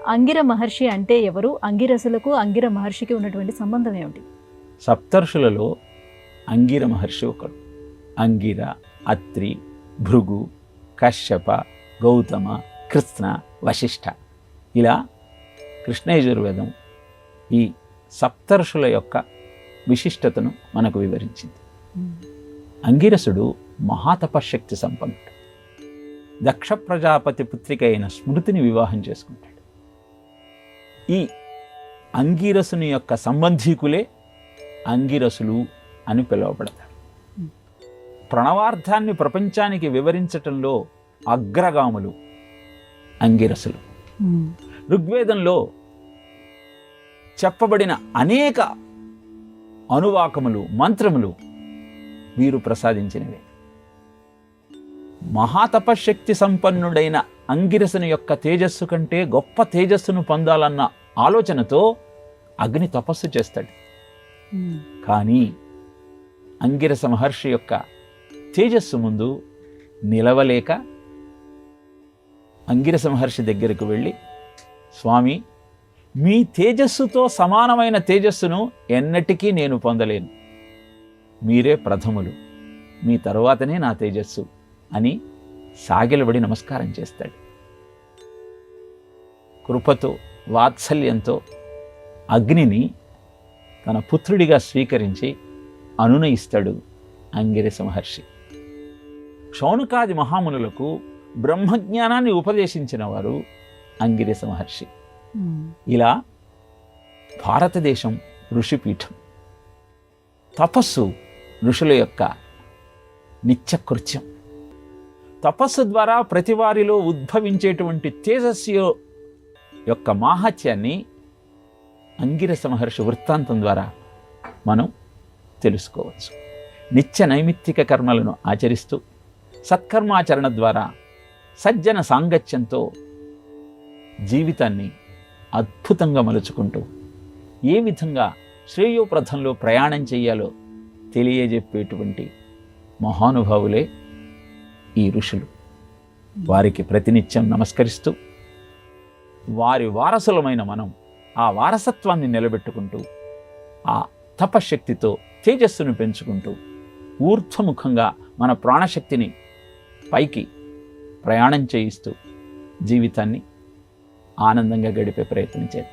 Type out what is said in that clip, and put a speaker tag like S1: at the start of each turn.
S1: అంగిర మహర్షి అంటే ఎవరు? అంగిరసులకు అంగిర మహర్షికి ఉన్నటువంటి సంబంధం ఏమిటి?
S2: సప్తర్షులలో అంగిర మహర్షి ఒకడు. అంగిర, అత్రి, భృగు, కశ్యప, గౌతమ, కృష్ణ, వశిష్ఠ, ఇలా కృష్ణయజుర్వేదం ఈ సప్తర్షుల యొక్క విశిష్టతను మనకు వివరించింది. అంగిరసుడు మహాతపశక్తి సంపన్నుడు. దక్ష ప్రజాపతి పుత్రిక అయిన స్మృతిని వివాహం చేసుకుంటాడు. ఈ అంగిరసుని యొక్క సంబంధీకులే అంగిరసులు అని పిలువబడతారు. ప్రణవార్థాన్ని ప్రపంచానికి వివరించటంలో అగ్రగాములు అంగిరసులు. ఋగ్వేదంలో చెప్పబడిన అనేక అనువాకములు, మంత్రములు వీరు ప్రసాదించినవే. మహాతపశక్తి సంపన్నుడైన అంగిరసుని యొక్క తేజస్సు కంటే గొప్ప తేజస్సును పొందాలన్న ఆలోచనతో అగ్ని తపస్సు చేస్తాడు. కానీ అంగిరస మహర్షి యొక్క తేజస్సు ముందు నిలవలేక అంగిరస మహర్షి దగ్గరకు వెళ్ళి, స్వామి, మీ తేజస్సుతో సమానమైన తేజస్సును ఎన్నటికీ నేను పొందలేను, మీరే ప్రథములు, మీ తరువాతనే నా తేజస్సు అని సాగిలబడి నమస్కారం చేస్తాడు. కృపతో, వాత్సల్యంతో అగ్నిని తన పుత్రుడిగా స్వీకరించి అనునయిస్తాడు అంగిరస మహర్షి. శౌనకాది మహామునులకు బ్రహ్మజ్ఞానాన్ని ఉపదేశించిన వారు అంగిరస మహర్షి. ఇలా భారతదేశం ఋషిపీఠం. తపస్సు ఋషుల యొక్క నిత్యకృత్యం. తపస్సు ద్వారా ప్రతి వారిలో ఉద్భవించేటువంటి తేజస్సు యొక్క మాహాత్యాన్ని అంగిరస మహర్షి వృత్తాంతం ద్వారా మనం తెలుసుకోవచ్చు. నిత్య నైమిత్తిక కర్మలను ఆచరిస్తూ సత్కర్మాచరణ ద్వారా సజ్జన సాంగత్యంతో జీవితాన్ని అద్భుతంగా మలుచుకుంటూ ఏ విధంగా శ్రేయోప్రదంలో ప్రయాణం చేయాలో తెలియజెప్పేటువంటి మహానుభావులే ఈ ఋషులు. వారికి ప్రతినిత్యం నమస్కరిస్తూ వారి వారసులమైన మనం ఆ వారసత్వాన్ని నిలబెట్టుకుంటూ ఆ తపశక్తితో తేజస్సును పెంచుకుంటూ ఊర్ధ్వముఖంగా మన ప్రాణశక్తిని పైకి ప్రయాణం చేయిస్తూ జీవితాన్ని ఆనందంగా గడిపే ప్రయత్నం చేద్దాం.